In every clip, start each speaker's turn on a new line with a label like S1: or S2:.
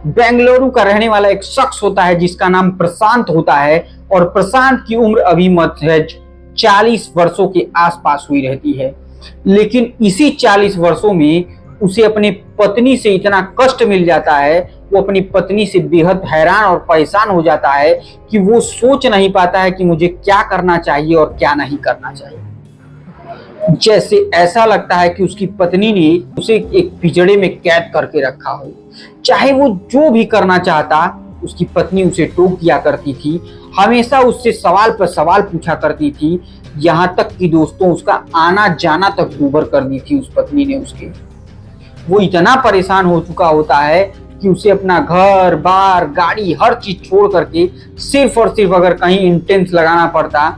S1: बेंगलुरु का रहने वाला एक शख्स होता है जिसका नाम प्रशांत होता है और प्रशांत की उम्र अभी महज 40 वर्षों के आसपास हुई रहती है। लेकिन इसी 40 वर्षों में उसे अपनी पत्नी से इतना कष्ट मिल जाता है, वो अपनी पत्नी से बेहद हैरान और परेशान हो जाता है कि वो सोच नहीं पाता है कि मुझे क्या करना चाहिए और क्या नहीं करना चाहिए। जैसे ऐसा लगता है कि उसकी पत्नी ने उसे एक पिंजड़े में कैद करके रखा हो। चाहे वो जो भी करना चाहता, उसकी पत्नी उसे टोक दिया करती थी, हमेशा उससे सवाल पर सवाल पूछा करती थी, यहाँ तक कि दोस्तों उसका आना जाना तक दूभर कर दी थी उस पत्नी ने उसके। वो इतना परेशान हो चुका होता है कि उसे अपना घर बार गाड़ी हर चीज छोड़ करके सिर्फ और सिर्फ अगर कहीं इंटेंस लगाना पड़ता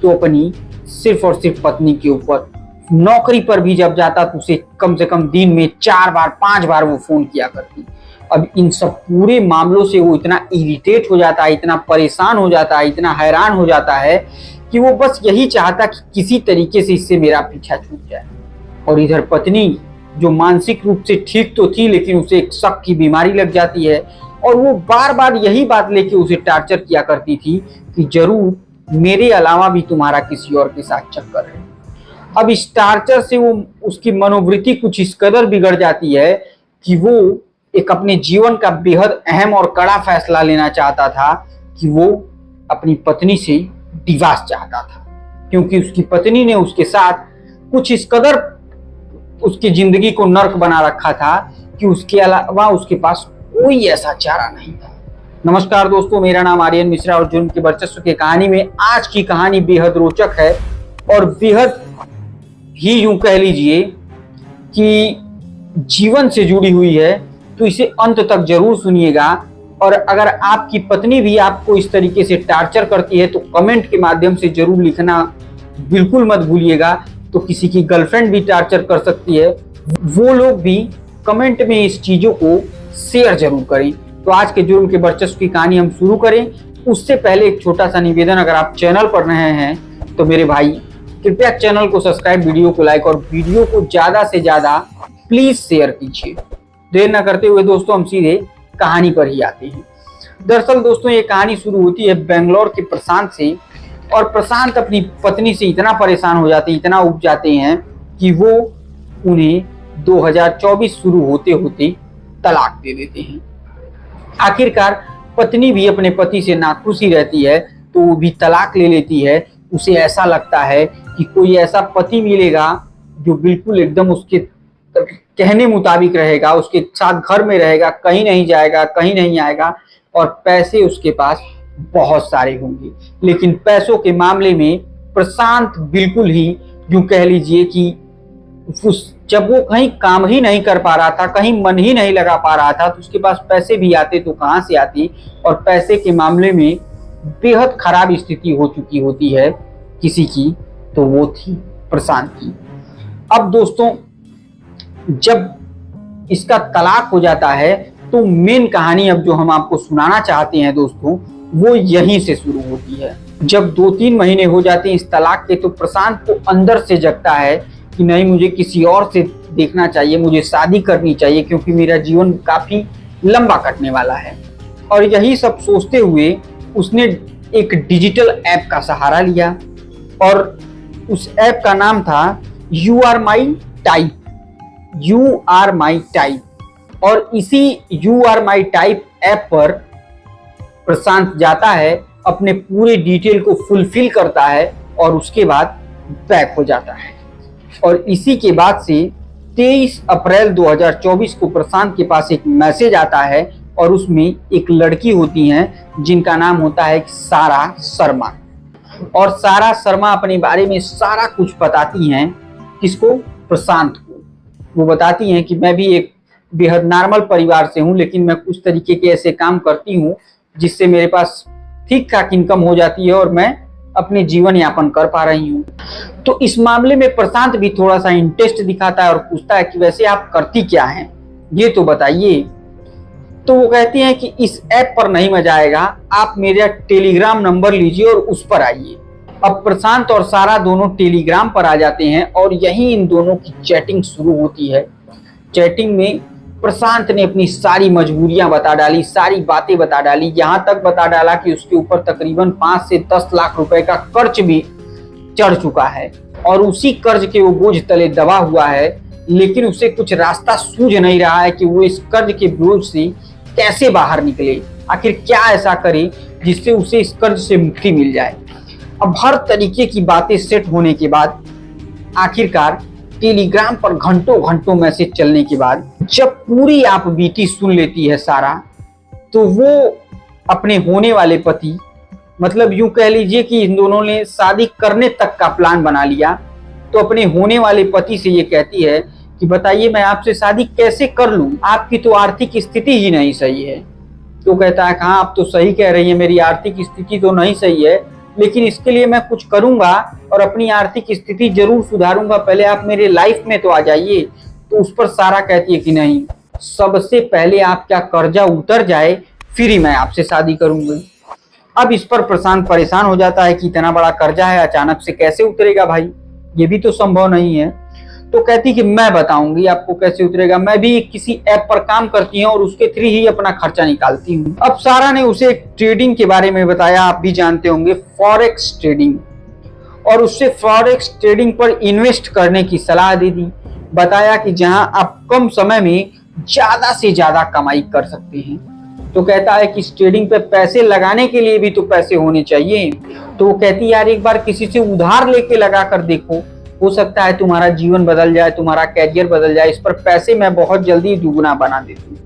S1: तो अपनी सिर्फ और सिर्फ पत्नी के ऊपर। नौकरी पर भी जब जाता तो उसे कम से कम दिन में 4 बार 5 बार वो फोन किया करती। अब इन सब पूरे मामलों से वो इतना इरिटेट हो जाता है, इतना परेशान हो जाता है, इतना हैरान हो जाता है कि वो बस यही चाहता कि किसी तरीके से इससे मेरा पीछा छूट जाए। और इधर पत्नी जो मानसिक रूप से ठीक तो थी, लेकिन उसे एक शक की बीमारी लग जाती है और वो बार बार यही बात लेके उसे टार्चर किया करती थी कि जरूर मेरे अलावा भी तुम्हारा किसी और के साथ चक्कर है। अब इस टार्चर से वो उसकी मनोवृत्ति कुछ इस कदर बिगड़ जाती है कि वो एक अपने जीवन का बेहद अहम और कड़ा फैसला लेना चाहता था कि वो अपनी पत्नी से डिवोर्स चाहता था, क्योंकि उसकी पत्नी ने उसके साथ कुछ इस कदर उसकी जिंदगी को नर्क बना रखा था कि उसके अलावा उसके पास कोई ऐसा चारा नहीं था। नमस्कार दोस्तों, मेरा नाम आर्यन मिश्रा और जुर्म के वर्चस्व की कहानी में आज की कहानी बेहद रोचक है और बेहद ही यूं कह लीजिए कि जीवन से जुड़ी हुई है, तो इसे अंत तक जरूर सुनिएगा। और अगर आपकी पत्नी भी आपको इस तरीके से टार्चर करती है तो कमेंट के माध्यम से जरूर लिखना बिल्कुल मत भूलिएगा। तो किसी की गर्लफ्रेंड भी टार्चर कर सकती है, वो लोग भी कमेंट में इस चीजों को शेयर जरूर करें। तो आज के जुर्म के वर्चस्व की कहानी हम शुरू करें उससे पहले एक छोटा सा निवेदन, अगर आप चैनल पर नए हैं तो मेरे भाई कृपया चैनल को सब्सक्राइब, वीडियो को लाइक और वीडियो को ज्यादा से ज्यादा प्लीज शेयर कीजिए। देर न करते हुए दोस्तों हम सीधे कहानी पर ही आते हैं। दरअसल दोस्तों ये कहानी शुरू होती है बेंगलोर के प्रशांत से, और प्रशांत अपनी पत्नी से इतना परेशान हो जाते हैं, इतना उब जाते हैं कि वो उन्हें 2024 शुरू होते होते तलाक दे देते हैं। आखिरकार पत्नी भी अपने पति से नाखुश ही रहती है तो वो भी तलाक ले लेती है। उसे ऐसा लगता है कि कोई ऐसा पति मिलेगा जो बिल्कुल एकदम उसके कहने मुताबिक रहेगा, उसके साथ घर में रहेगा, कहीं नहीं जाएगा, कहीं नहीं आएगा और पैसे उसके पास बहुत सारे होंगे। लेकिन पैसों के मामले में प्रशांत बिल्कुल ही यूं कह लीजिए कि जब वो कहीं काम ही नहीं कर पा रहा था, कहीं मन ही नहीं लगा पा रहा था, तो उसके पास पैसे भी आते तो कहां से आती। और पैसे के मामले में बेहद खराब स्थिति हो चुकी होती है किसी की, तो वो थी प्रशांत की। अब दोस्तों जब इसका तलाक हो जाता है तो मेन कहानी अब जो हम आपको सुनाना चाहते हैं दोस्तों वो यहीं से शुरू होती है। जब 2-3 महीने हो जाते हैं इस तलाक के तो प्रशांत को अंदर से जगता है कि नहीं, मुझे किसी और से देखना चाहिए, मुझे शादी करनी चाहिए, क्योंकि मेरा जीवन काफी लंबा कटने वाला है। और यही सब सोचते हुए उसने एक डिजिटल ऐप का सहारा लिया और उस ऐप का नाम था you are my type. You are my type. और इसी you are my type app पर प्रशांत जाता है, अपने पूरे डिटेल को फुलफिल करता है और उसके बाद बैक हो जाता है। और इसी के बाद से 23 अप्रैल 2024 को प्रशांत के पास एक मैसेज आता है और उसमें एक लड़की होती है जिनका नाम होता है सारा शर्मा। और सारा शर्मा अपने बारे में सारा कुछ बताती हैं। किसको? प्रशांत को। वो बताती हैं कि मैं भी एक बेहद नॉर्मल परिवार से हूँ, लेकिन मैं कुछ तरीके के ऐसे काम करती हूँ जिससे मेरे पास ठीक ठाक इनकम हो जाती है और मैं अपने जीवन यापन कर पा रही हूँ। तो इस मामले में प्रशांत भी थोड़ा सा इंटरेस्ट दिखाता है और पूछता है कि वैसे आप करती क्या हैं, ये तो बताइए। तो वो कहती हैं कि इस ऐप पर नहीं मजा आएगा, आप मेरा टेलीग्राम नंबर लीजिए और उस पर आइए। अब प्रशांत और सारा दोनों टेलीग्राम पर आ जाते हैं और यहीं इन दोनों की चैटिंग शुरू होती है। चैटिंग में प्रशांत ने अपनी सारी मजबूरियां बता डाली, सारी बातें बता डाली, यहां तक बता डाला कि उसके ऊपर तकरीबन 5 से 10 लाख रुपए का कर्ज भी चढ़ चुका है और उसी कर्ज के वो बोझ तले दबा हुआ है। लेकिन उसे कुछ रास्ता सूझ नहीं रहा है कि वो इस कर्ज के बोझ से कैसे बाहर निकले, आखिर क्या ऐसा करे जिससे उसे इस कर्ज से मुक्ति मिल जाए। अब हर तरीके की बातें सेट होने के बाद आखिरकार टेलीग्राम पर घंटों घंटों मैसेज चलने के बाद जब पूरी आप बीती सुन लेती है सारा, तो वो अपने होने वाले पति, मतलब यूं कह लीजिए कि इन दोनों ने शादी करने तक का प्लान बना लिया, तो अपने होने वाले पति से ये कहती है कि बताइए मैं आपसे शादी कैसे कर लूं, आपकी तो आर्थिक स्थिति ही नहीं सही है। तो कहता है हाँ आप तो सही कह रही है, मेरी आर्थिक स्थिति तो नहीं सही है, लेकिन इसके लिए मैं कुछ करूंगा और अपनी आर्थिक स्थिति जरूर सुधारूंगा, पहले आप मेरे लाइफ में तो आ जाइए। तो उस पर सारा कहती है कि नहीं, सबसे पहले आपका कर्जा उतर जाए फिर ही मैं आपसे शादी करूंगी। अब इस पर प्रशांत परेशान हो जाता है कि इतना बड़ा कर्जा है, अचानक से कैसे उतरेगा भाई, ये भी तो संभव नहीं है। तो कहती कि मैं बताऊंगी आपको कैसे उतरेगा, मैं भी किसी ऐप पर काम करती हूँ और उसके थ्रू ही अपना खर्चा निकालती हूँ। अब सारा ने उसे ट्रेडिंग के बारे में बताया, आप भी जानते होंगे फॉरेक्स ट्रेडिंग, और उससे फॉरेक्स ट्रेडिंग पर इन्वेस्ट करने की सलाह दे दी। बताया कि जहां आप कम समय में ज्यादा से ज्यादा कमाई कर सकते हैं। तो कहता है कि इस ट्रेडिंग पे पैसे लगाने के लिए भी तो पैसे होने चाहिए। तो वो कहती यार एक बार किसी से उधार लेके लगा कर देखो, हो सकता है तुम्हारा जीवन बदल जाए, तुम्हारा कैरियर बदल जाए, इस पर पैसे मैं बहुत जल्दी दुगना बना देती हूँ।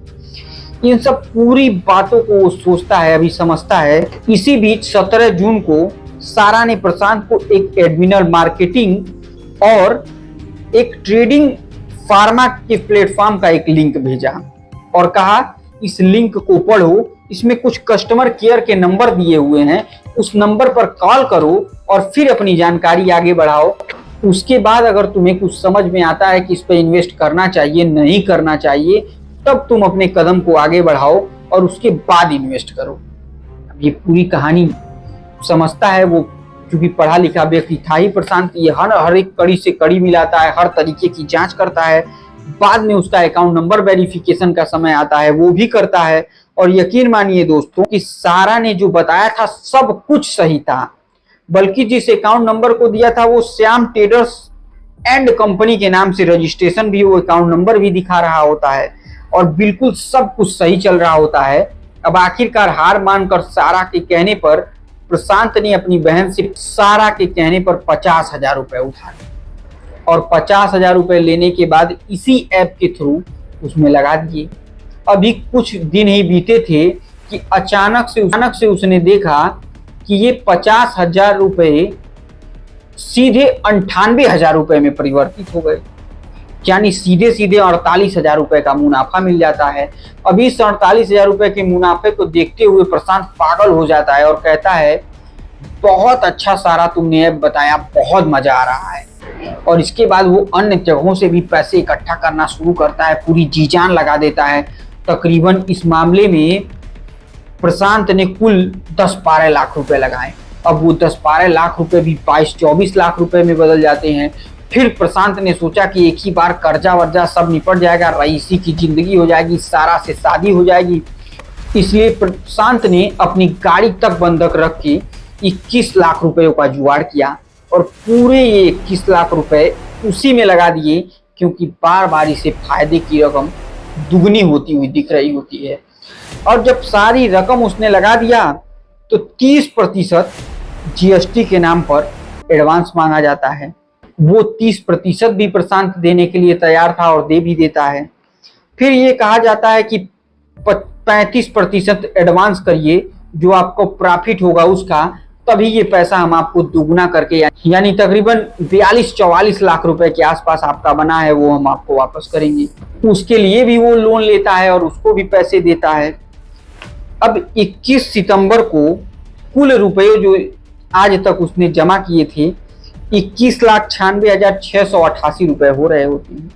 S1: इन सब पूरी बातों को वो सोचता है, अभी समझता है। इसी बीच 17 जून को सारा ने प्रशांत को एक एडमिनल मार्केटिंग और एक ट्रेडिंग फार्मा के प्लेटफॉर्म का एक लिंक भेजा और कहा इस लिंक को पढ़ो, इसमें कुछ कस्टमर केयर के नंबर दिए हुए हैं, उस नंबर पर कॉल करो और फिर अपनी जानकारी आगे बढ़ाओ। उसके बाद अगर तुम्हें कुछ समझ में आता है कि इस पे इन्वेस्ट करना चाहिए नहीं करना चाहिए, तब तुम अपने कदम को आगे बढ़ाओ और उसके बाद इन्वेस्ट करो। अब ये पूरी कहानी समझता है वो, क्योंकि पढ़ा लिखा व्यक्ति था ही प्रशांत, ये हर एक कड़ी से कड़ी मिलाता है, हर तरीके की जांच करता है। बाद में उसका अकाउंट नंबर वेरिफिकेशन का समय आता है वो भी करता है। और यकीन मानिए दोस्तों कि सारा ने जो बताया था सब कुछ सही था, बल्कि जिस अकाउंट नंबर को दिया था वो श्याम ट्रेडर्स एंड कंपनी के नाम से रजिस्ट्रेशन भी, वो अकाउंट नंबर भी दिखा रहा होता है और बिल्कुल सब कुछ सही चल रहा होता है। अब आखिरकार हार मानकर सारा के कहने पर प्रशांत ने अपनी बहन से सारा के कहने पर 50,000 रुपए उठाए और 50,000 रुपए लेने के बाद इसी ऐप के थ्रू उसमें लगा दिए। अभी कुछ दिन ही बीते थे कि अचानक से उसने देखा कि ये 50,000 रुपए सीधे 98,000 रुपए में परिवर्तित हो गए, यानी सीधे सीधे 48,000 रुपए का मुनाफा मिल जाता है। अभी इस 48,000 रुपए के मुनाफे को देखते हुए प्रशांत पागल हो जाता है और कहता है बहुत अच्छा सारा तुमने ऐप बताया, बहुत मजा आ रहा है। और इसके बाद वो अन्य जगहों से भी पैसे इकट्ठा करना शुरू करता है, पूरी जी जान लगा देता है। तकरीबन इस मामले में प्रशांत ने कुल 10-12 लाख रुपए लगाए। अब वो 10-12 लाख रुपए भी 22-24 लाख रुपए में बदल जाते हैं। फिर प्रशांत ने सोचा कि एक ही बार कर्जा वर्जा सब निपट जाएगा, रईसी की जिंदगी हो जाएगी, सारा से शादी हो जाएगी। इसलिए प्रशांत ने अपनी गाड़ी तक बंधक रख के 21 लाख रुपयों का जुगाड़ किया और पूरे ये 21 लाख रुपए उसी में लगा दिए, क्योंकि बार बार इसे फायदे की रकम दुगनी होती हुई दिख रही होती है। और जब सारी रकम उसने लगा दिया तो 30% जीएसटी के नाम पर एडवांस मांगा जाता है। वो 30% भी प्रशांत देने के लिए तैयार था और दे भी देता है। फिर ये कहा जाता है कि 35% एडवांस करिए, जो आपको प्रॉफिट होगा उसका, तभी ये पैसा हम आपको दुगना करके, यानी तकरीबन 42-44 लाख रुपए के आसपास आपका बना है वो हम आपको वापस करेंगे। उसके लिए भी वो लोन लेता है और उसको भी पैसे देता है। अब 21 सितंबर को कुल रुपये जो आज तक उसने जमा किए थे 21,96,688 रुपए हो रहे होते हैं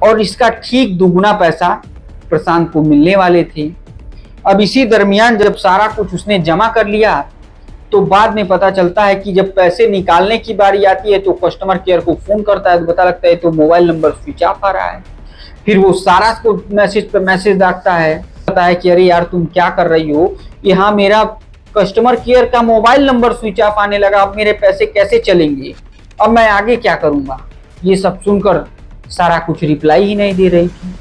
S1: और इसका ठीक दुगुना पैसा प्रशांत को मिलने वाले थे। अब इसी दरमियान जब सारा कुछ उसने जमा कर लिया तो बाद में पता चलता है कि जब पैसे निकालने की बारी आती है तो कस्टमर केयर को फोन करता है तो पता लगता है तो मोबाइल नंबर स्विच ऑफ आ रहा है। फिर वो सारा को मैसेज पे मैसेज डालता है, कहता है कि अरे यार तुम क्या कर रही हो, यहाँ मेरा कस्टमर केयर का मोबाइल नंबर स्विच ऑफ आने लगा, अब मेरे पैसे कैसे चलेंगे, अब मैं आगे क्या करूंगा। ये सब सुनकर सारा कुछ रिप्लाई ही नहीं दे रही थी।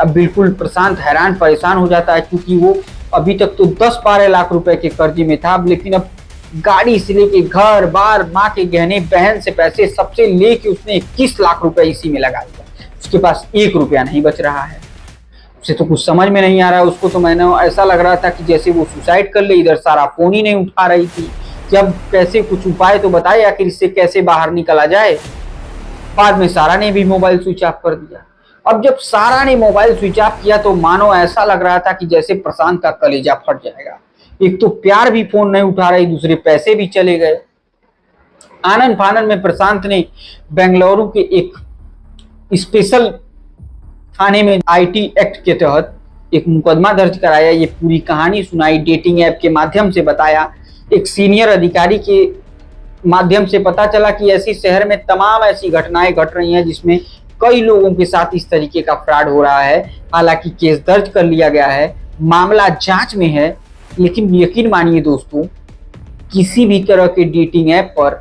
S1: अब बिल्कुल प्रशांत हैरान परेशान हो जाता है, क्योंकि वो अभी तक तो 10-12 लाख रुपए के कर्जे में था, लेकिन अब गाड़ी से लेके घर बार, माँ के गहने, बहन से पैसे, सबसे लेके उसने 21 लाख रुपए इसी में लगा दिया। उसके पास 1 रुपया नहीं बच रहा है। उसे तो कुछ समझ में नहीं आ रहा है। उसको तो मैंने ऐसा लग रहा था कि जैसे वो सुसाइड कर ले। इधर सारा फोन ही नहीं उठा रही थी कि अब कैसे कुछ उपाय तो बताए, आखिर इससे कैसे बाहर निकला जाए। बाद में सारा ने भी मोबाइल स्विच ऑफ कर दिया। अब जब सारा ने मोबाइल स्विच ऑफ किया तो मानो ऐसा लग रहा था कि जैसे प्रशांत का कलेजा फट जाएगा। एक तो प्यार भी फोन नहीं उठा रही, दूसरे पैसे भी चले गए। आनंद फानंद में प्रशांत ने बेंगलुरु के एक स्पेशल थाने में आईटी एक्ट के तहत एक मुकदमा दर्ज कराया। ये पूरी कहानी सुनाई, डेटिंग ऐप के माध्यम से बताया। एक सीनियर अधिकारी के माध्यम से पता चला कि ऐसी शहर में तमाम ऐसी घटनाएं घट रही हैं जिसमें कई लोगों के साथ इस तरीके का फ्रॉड हो रहा है। हालांकि केस दर्ज कर लिया गया है, मामला जांच में है। लेकिन यकीन मानिए दोस्तों, किसी भी तरह के डेटिंग ऐप पर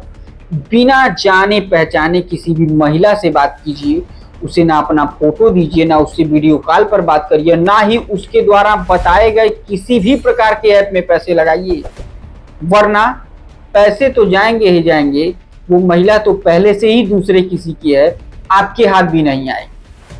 S1: बिना जाने पहचाने किसी भी महिला से बात कीजिए, उसे ना अपना फोटो दीजिए, ना उससे वीडियो कॉल पर बात करिए, ना ही उसके द्वारा बताए गए किसी भी प्रकार के ऐप में पैसे लगाइए, वरना पैसे तो जाएंगे ही जाएंगे। वो महिला तो पहले से ही दूसरे किसी की है, आपके हाथ भी नहीं आए।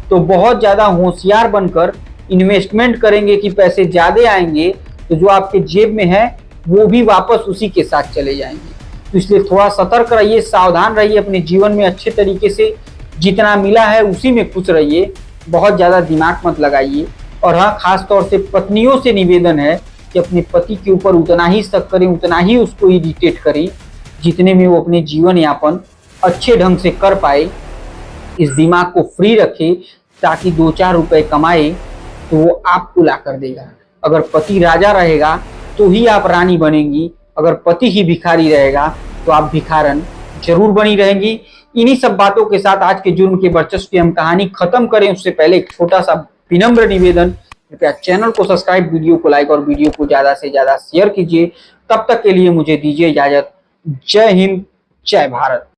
S1: तो बहुत ज्यादा होशियार बनकर इन्वेस्टमेंट करेंगे कि पैसे ज्यादा आएंगे, तो जो आपके जेब में है वो भी वापस उसी के साथ चले जाएंगे। तो इसलिए थोड़ा सतर्क रहिए, सावधान रहिए, अपने जीवन में अच्छे तरीके से जितना मिला है उसी में खुश रहिए, बहुत ज्यादा दिमाग मत लगाइए। और हाँ, खास तौर से पत्नियों से निवेदन है कि अपने पति के ऊपर उतना ही शक करें, उतना ही उसको इरिटेट करें जितने में वो अपने जीवन यापन अच्छे ढंग से कर पाए। इस दिमाग को फ्री रखे ताकि 2-4 रुपए कमाए तो वो आपको ला कर देगा। अगर पति राजा रहेगा तो ही आप रानी बनेंगी, अगर पति ही भिखारी रहेगा तो आप भिखारन जरूर बनी रहेंगी। इन्हीं सब बातों के साथ आज के जुर्म के वर्चस्व की हम कहानी खत्म करें उससे पहले एक छोटा सा विनम्र निवेदन, कृपया चैनल को सब्सक्राइब, वीडियो को लाइक और वीडियो को ज्यादा से ज्यादा शेयर कीजिए। तब तक के लिए मुझे दीजिए इजाजत। जय हिंद, जय भारत।